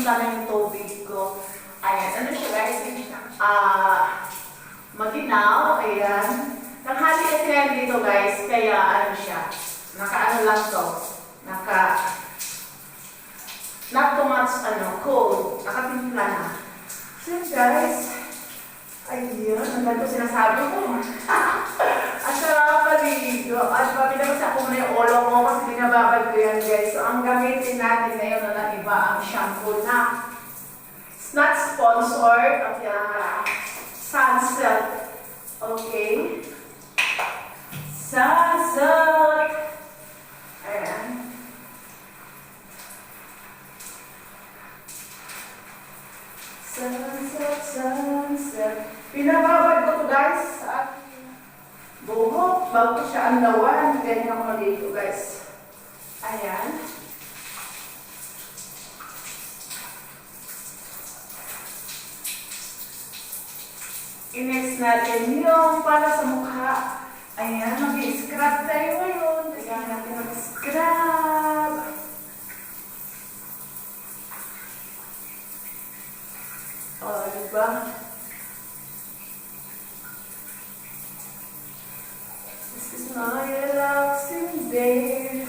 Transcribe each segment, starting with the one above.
sana yung tubig ko. Ayan, ano siya guys? Maginaw, ayan. Tanghali kasi yan dito guys, kaya ano siya, naka-ano lang to, not too much, cold, nakatimpla na. So guys, ayun, ang ganda sinasabi ko. Ang sarap paligo. At pinabasa ko muna yung ulo mo kasi binababad ko yan guys. So ang gamitin natin ngayon na iba ang shampoo na it's not sponsored of Sunsilk. Okay? Sunsilk. Ayan. Sunsilk. Pinababad ko to guys sa aking buhok. Bago siya andawan. Ganyan ako dito guys. Ayan. I-next natin yung para sa mukha. Ayan, mag-i-scrub tayo ngayon. Kailangan natin mag-scrub. O, diba? This is my relaxing day.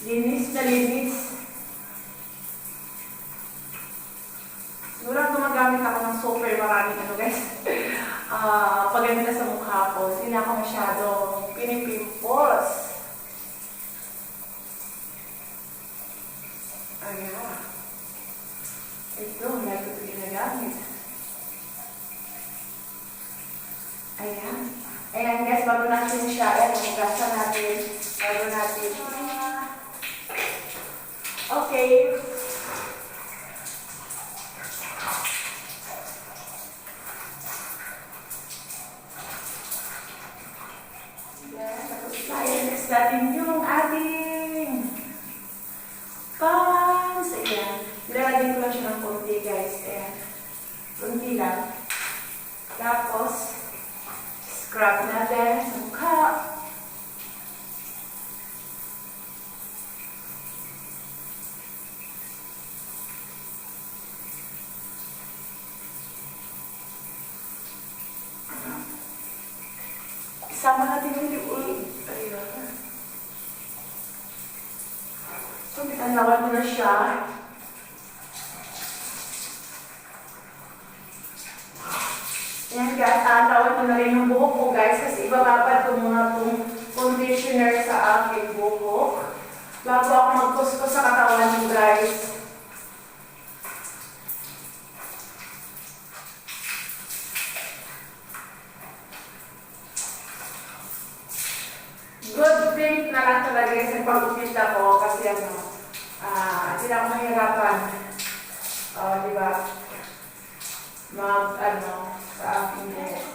Linis na linis. Siguro gumagamit ako ng super maraming guys. Paganda sa mukha ko, hindi na ako masyadong pinipimpos. Ayan. Ito, lagi ko ginagamit. Ayan. Ayan guys, bago natin siya, hugasan natin. Bago natin. Okay. Tapos tayo, next natin yung ating pants. Ayan. Nilalagyan ko lang siya ng konti guys. Ayan. Konti lang. Tapos, scrub natin sa mukha. Sama natin yung ulo. Ayan. So, bitanawan mo na siya. Ayan guys, tawad ko na rin yung buhok ko guys kasi ibababad ko muna itong conditioner sa aking buhok. Bago ako magkuskus sa katawan mo guys. Good thing na lang talaga yung pag-upit ako kasi hindi na ako mahirapan. Diba? Sa aking buhok.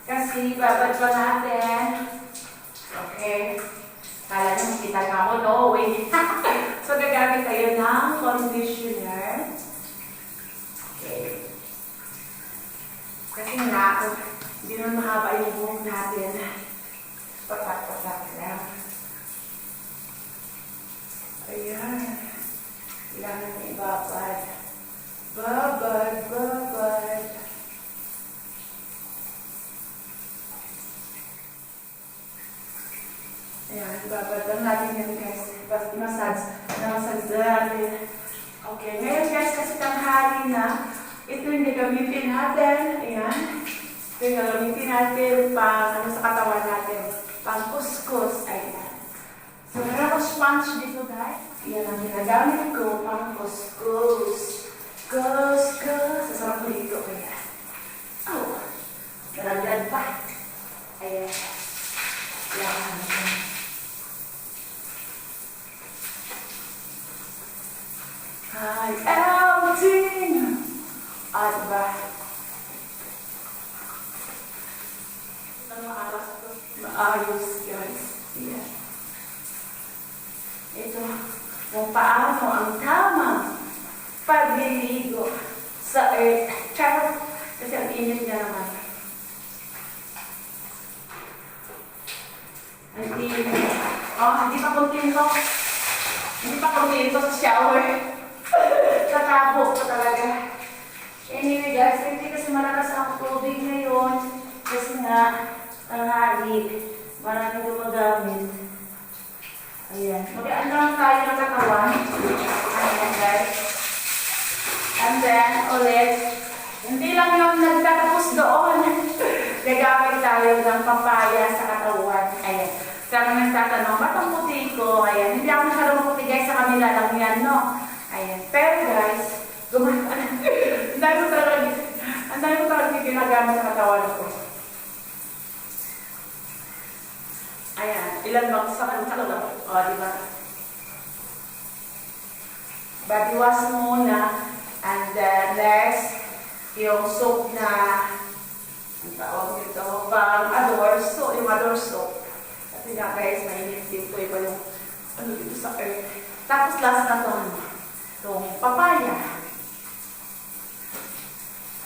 Kasi babad pa natin. Okay. Kala nyo makita nga ako, no way. So gagamit tayo ng conditioner. Okay. Kasi nga, hindi naman mahaba yung buhok natin. Patak-patak lang. Ayan. Kailangan na ibabad. Babad. Ayan, ibabad lang natin yan guys. Massage natin. Okay, ngayon guys, kasi tanghali na. Ito yung gagamitin natin. Ayan. Ito yung gagamitin natin sa katawan natin. Pang-kuskus. Ayan. So, meron ko sponge dito guys. Yan ang ginagamit ko pang-kuskus. Kuskus. Sasarap ko dito. Ayan. Oh. Naragdag pa. Ayan. Yan. Hi, outing! Diba? Maayos guys. Ayan. Ito, kung paano ang tama pagliligo sa earth. Charot. Kasi ang init niya naman. Ang init. Oh, hindi pa kontento. Hindi pa kontento sa shower. Tatabo ko talaga. Anyway guys, hindi kasi malakas ang tubig ngayon. Kasi nga, tanghali, maraming gumagamit. Ayan. Mag-aan lang tayo ng katawan. Ayan guys. And then, ulit, hindi lang yung nagtatapos doon. Gagamit tayo ng papaya sa katawan. Ayan. Kami nagtatanong, ba't ang puti ko? Ayan. Hindi ako masyadong puti guys, sa kanila lang yan, no? Ayan. Pero guys, ang dami ko talaga ginagamit sa katawan ko. Ayan. Ilan bang sa katawan? O, diba? Body wash muna. And then next, yung soap na, ang tawag nito, pang adore soap, yung adore soap. Kasi nga guys, mainit din po iba yung ano dito sa earth. Tapos last na itong papaya.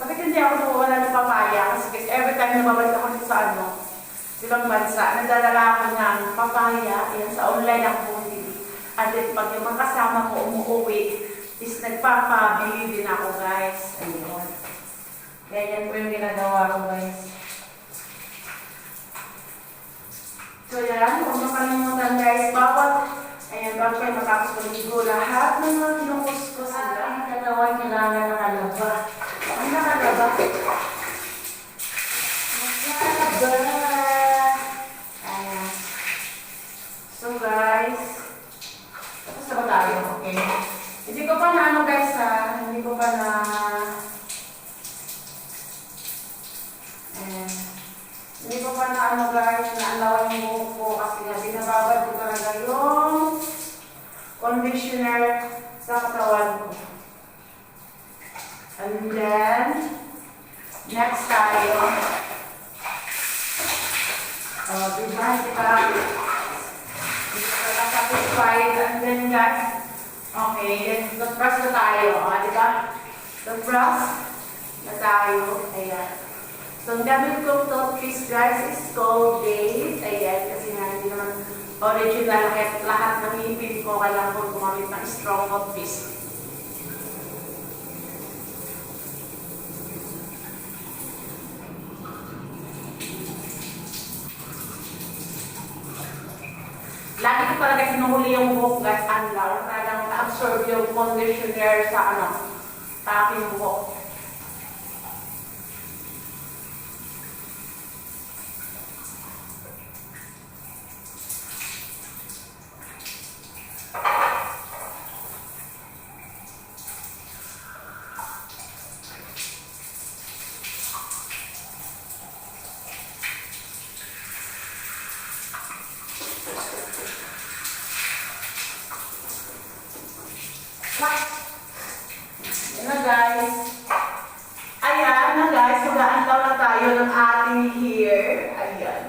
Bakit hindi ako nawawala ng papaya? Kasi guys, every time na babalik ako sa ibang bansa, nagdadala ako ng papaya. Yan, sa online ako bumili. And then pag yung mga kasama ko umuwi, is nagpapabili din ako guys. Ayun. Ganyan po yung ginagawa ko guys. So yan, huwag makalimutan guys, ayan, bago kayo matapos paligo, lahat ng mga kinukuskus nila, ang katawan kailangan nakalaba. Ang nakalaba. Nakalaba. Ayan. So guys, tapos na ba tayo? Okay. Hindi ko pa na guys hindi ko pa na hindi ko pa na guys, naalawan yung buhok ko kasi nga binababad ko talaga yung conditioner sa katawan ko. And then, next tayo. Diba? Hindi pa satisfied. And then guys, okay, then toothbrush na tayo. Diba? Toothbrush na tayo. Ayan. So, ang gamit kong toothpaste guys is Colgate. Ayan, kasi nga hindi naman original. Kahit lahat ng ngipin ko, kailangan ko gumamit ng strong toothpaste. Lagi ko talaga sinuhuli yung buhok guys. Anlaw. Talagang na-absorb yung conditioner sa sa aking buhok. Ayan na guys, mag-aanlaw na tayo ng ating hair. Ayan.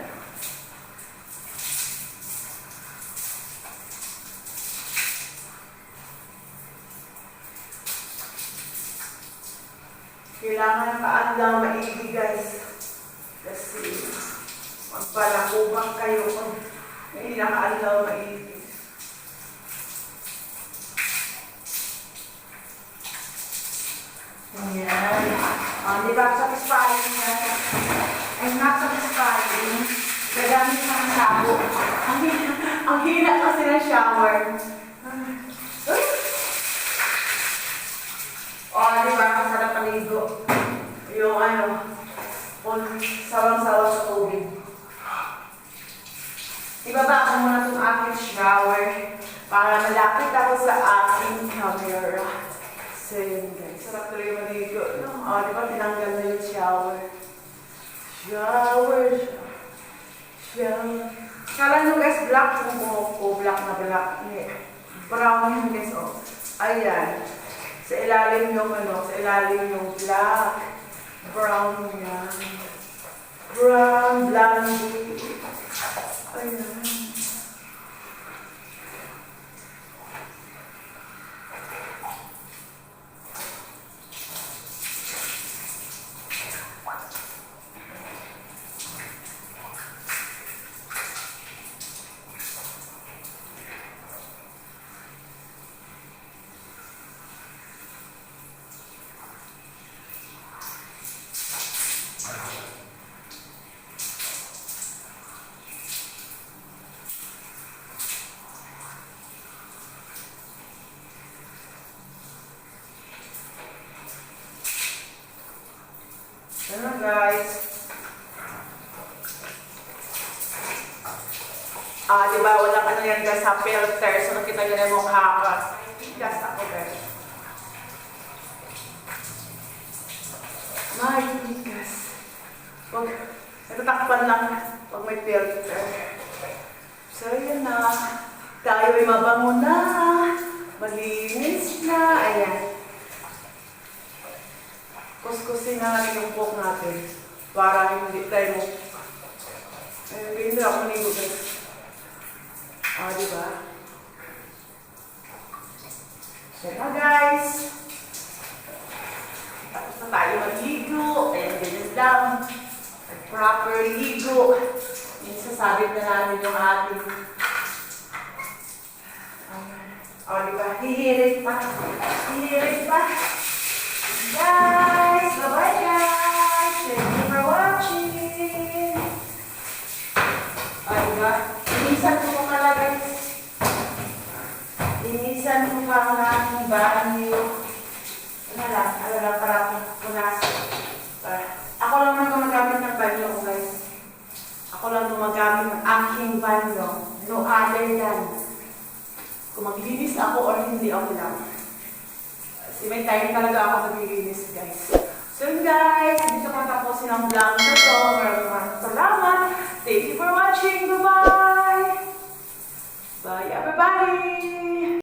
Kailangan paanlaw maigi guys. Kasi magpalakubang kayo kung hindi nakaanlaw maigi. Ayan. Di ba satisfying yan? I'm not satisfying. Gagamit sa sabo. Ang hina kasi ng shower. Di ba? Ang sarap paligo. Yung kung sawang-sawa sa tubig. Ibaba ko muna itong aking shower para malapit ako sa aking camera. So yun guys, sarap tuloy maligo, no? Di ba tinanggal na yung shower? Shower. Kala nyo guys, black yung buhok ko, black na black. Brown yun guys, Ayan. Sa ilalim yung sa ilalim yung black. Brown yan. Brown, blondie. Ayan. Di ba, wala ka na yan guys sa filter. So, nakita nyo na yung mukha ko. Gas ako guys. My goodness. Wag, natatakpan lang pag may filter. So, yun na. Tayo ay mabango na. Malinis na. Ayan. Kuskusin na natin yung buhok natin. Para hindi tayo mo. Ayun, hindi ako manigo guys. Diba? Yan na guys. Tapos na tayo magligo. Ayan, ganyan lang. Proper ligo. Yung sasabit na namin yung ating. Diba? Hihirit pa. Hihirit pa. Guys, bye-bye guys. Thank you for watching. Diba? Linisan ko pa pala guys. Linisan ko pa ang aking banyo. Ano lang, para akong punasan. Ako lang man gumagamit ng banyo ko guys. Ako lang gumagamit ng aking banyo. No other than. Kung maglilinis ako or hindi ako lang. Kasi may time talaga ako maglilinis guys. So guys, dito ko tapusin ang vlog na to. Maraming salamat.